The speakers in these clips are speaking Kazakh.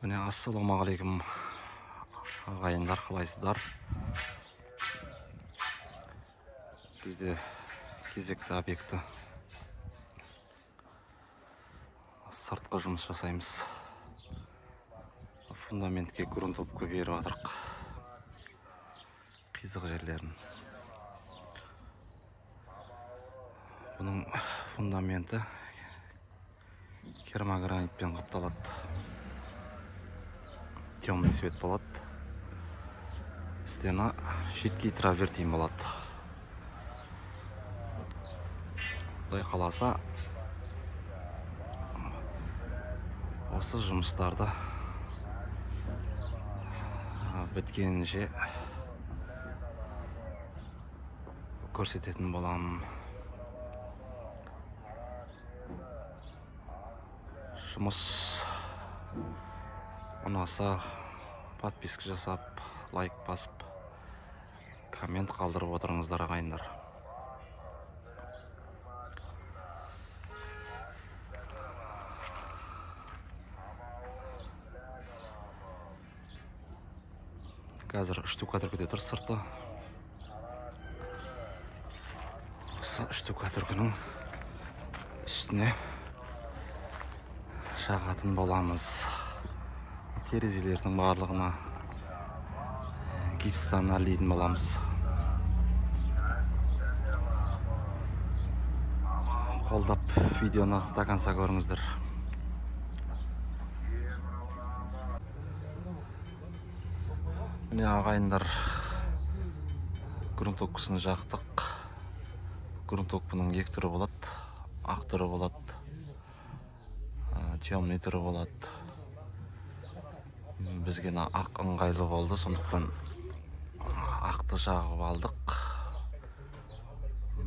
Міне, ассалаумағалейкум ағайындар, қалайсыздар? Бізде кезекті объекті сыртқы жұмыс жасаймыз. Фундаментке грунтовка беріп жатырық. Қизық жерлерін. Бұның фундаменті керамогранитпен қапталады. Темный свет болады. Стена жидкий травертин болады. Құдай қаласа, осы жұмыстарды біткенінше көрсететін боламын. Жұмыс ұнаса, подписка жасап, лайк басып, коммент қалдырып отырыңыздар ағайындар. Қазір штукатуркіде тұр сырты. Осы штукатуркінің үстіне жағатын боламыз. Терезелердің барлығына гипстан әлдейтін боламыз. Қолдап видеоны до конца көріңіздер. Міне ағайындар, грунтовкасын жақтық. Грунтовканың екі түрі болады. Ақ түрі болады, темный түрі болады. Бізге ақ ыңғайлы болды, сондықтан ақты жағып алдық.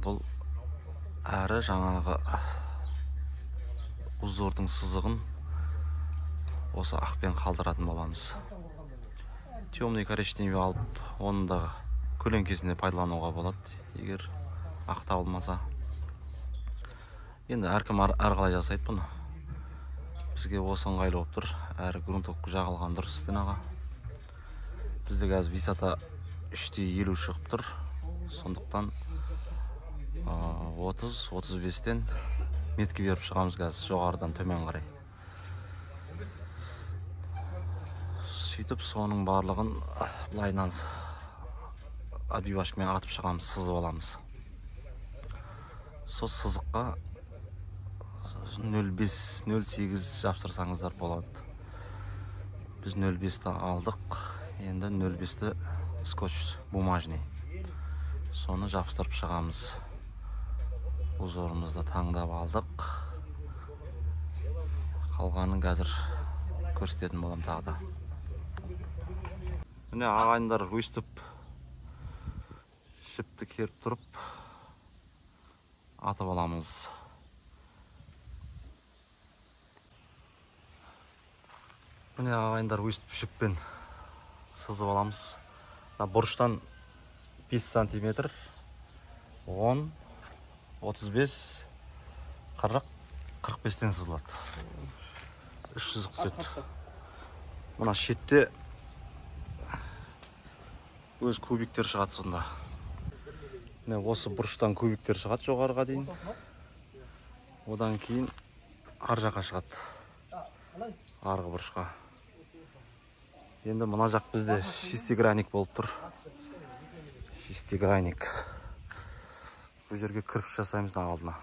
Бұл әрі жаңағы узордың сызығын осы ақпен қалдыратын боламыз. Темный коричневый алып, оны да көлеңкесіне пайдалануға болады, егер ақ табылмаса. Енді әркім әрқалай жасайды бұны. Бізге осы ыңғайлы болып тұр. Әрі грунтовка жағылған дұрыс стенаға. Бізде қазір висата 3:50 шығып тұр. Сондықтан 30-35-тен метке беріп шығамыз қазір жоғарыдан төмен қарай. Сөйтіп соның барлығын былайынан отбивашкамен атып шығамыз, сызып аламыз. Сол сызыққа 0,5-0,8 жапсырсаңыздар болады. Біз 0,5-ті алдық, енді 0,5-ті скотч бумажный. Соны жапсырып шығамыз. Узорымызды таңдап алдық. Қалғанын қазір көрсететін болам тағы да. Міне ағайындар өстіп жіпті керіп тұрып атып аламыз. Міне ағайындар өстіп жіппен сызып аламыз. Бұрыштан 5 сантиметр, 10, 35, 40, 45-тен сызылады. 3 сызық түседі. Мына шетте өз кубиктер шығады сонда. Осы бұрыштан кубиктер шығады жоғарыға дейін. Одан кейін ар жаққа шығады. Арғы бұрышқа. Енді мына жақ бізде шестигранник болып тұр. Шестигранник. Бұл жерге кірпіш жасаймыз алдына.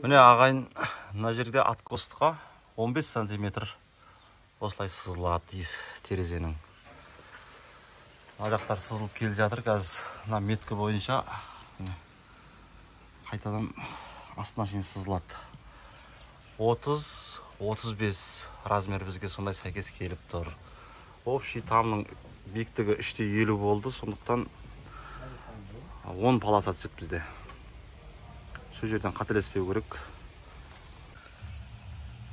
Міне ағайын, мына жерде откостыға 15 сантиметр осылай сызылады терезенің. Мына жақтар сызылып келіп жатыр. Қазір меткі бойынша қайтадан астына шейін сызылады. 30-35 размер бізге сондай сәйкес келіп тұр. Общий тамның биіктігі 3:50 болды, сондықтан 10 полоса түседі бізде. Şu жерден қателеспеу керек.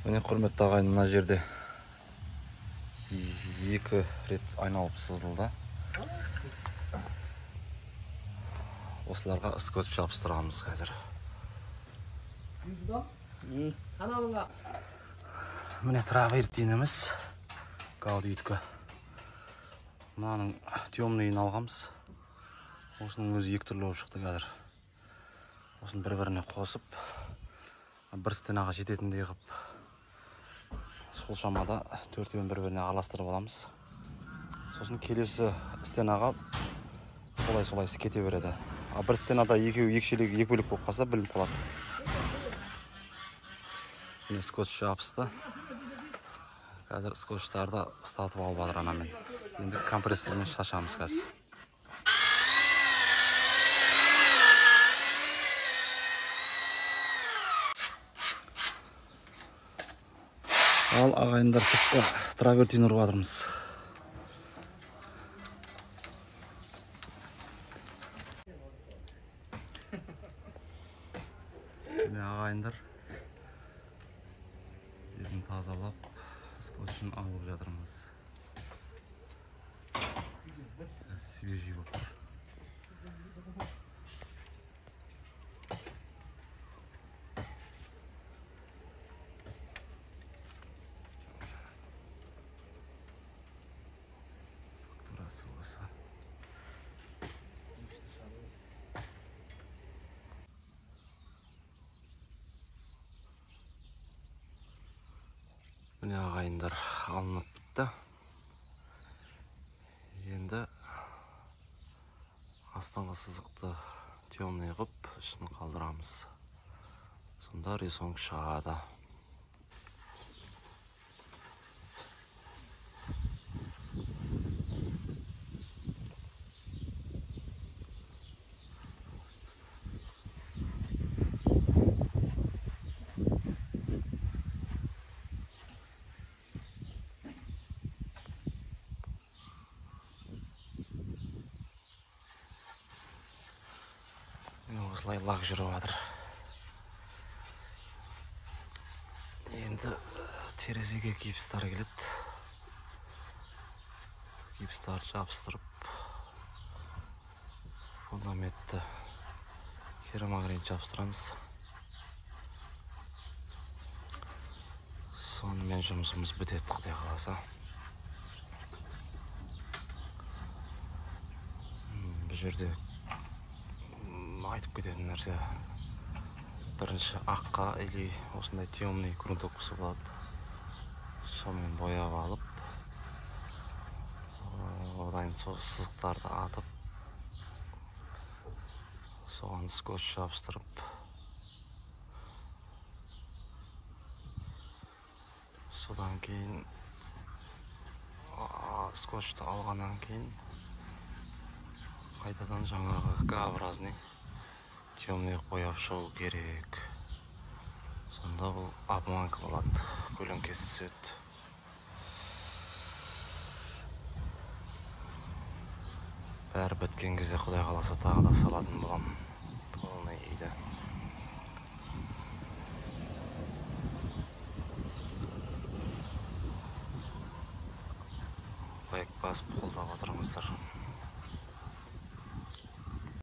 Міне құрметті ағайын, мына жерде 2 рет айналып сызылды. Осыларға скотч жабыстырамыз қазір. Міне травертиніміз. гаудиткі. Мынаның темныйын алғамыз. Осының өзі екі түрлі болып шықты қазір. Осын бір-біріне қосып, бір стенаға жететіндей қып, сол шамада төртеуін бір-біріне араластырып аламыз. Сосын келесі стенаға солай кете береді. Бір стенада екеуі екшелегі екі бөлік болып қалса білініп қалады. Міне скотч жабысты. Қазір скотчтарды ыстатып алып жатыр анамен. Енді компрессормен шашамыз қазір. Ал ағайындар сыртта травертин ұрып жатырмыз. Міне ағайындар жерін тазалап, скотчын алып жатырмыз. Свежий болып тұр. Міне ағайындар алынып бітті. Енді астыңғы сызықты темный қып, ішін қалдырамыз. Сонда рисунг шығады. Осылай лак жүріп жатыр. Енді терезеге гипстар келеді. Гипстарды жабыстырып, фундаментті керамогранит жабыстырамыз. Сонымен жұмысымыз бітеді, Құдай қаласа. Бұл жерде айтып кететін нәрсе, бірінші аққа или осындай темный грунтовкасы болады. Сонымен бояп алып, одан сол сызықтарды атып, соған скотч жабыстырып, содан кейін скотчты алғаннан кейін қайтадан жаңағы Г-образный темный бояп шығу керек. Сонда бұл обманка болады, көлеңкесі түседі. Бәрі біткен кезде Құдай қаласа тағы да салатын болам. Полный үйді. Лайк басып қолдап отырыңыздар.